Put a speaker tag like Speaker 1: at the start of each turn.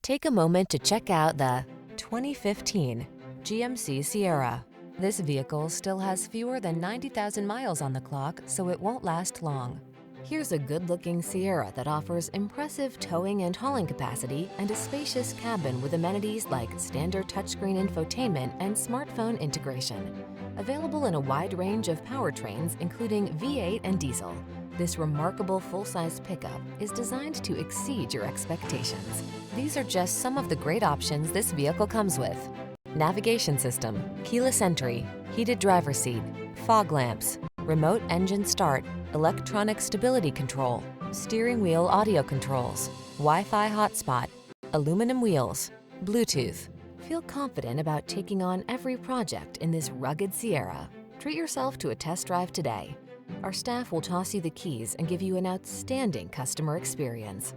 Speaker 1: Take a moment to check out the 2015 GMC Sierra. This vehicle still has fewer than 90,000 miles on the clock, so it won't last long. Here's a good-looking Sierra that offers impressive towing and hauling capacity and a spacious cabin with amenities like standard touchscreen infotainment and smartphone integration. Available in a wide range of powertrains, including V8 and diesel, this remarkable full-size pickup is designed to exceed your expectations. These are just some of the great options this vehicle comes with: navigation system, keyless entry, heated driver's seat, fog lamps, remote engine start, electronic stability control, steering wheel audio controls, Wi-Fi hotspot, aluminum wheels, Bluetooth. Feel confident about taking on every project in this rugged Sierra. Treat yourself to a test drive today. Our staff will toss you the keys and give you an outstanding customer experience.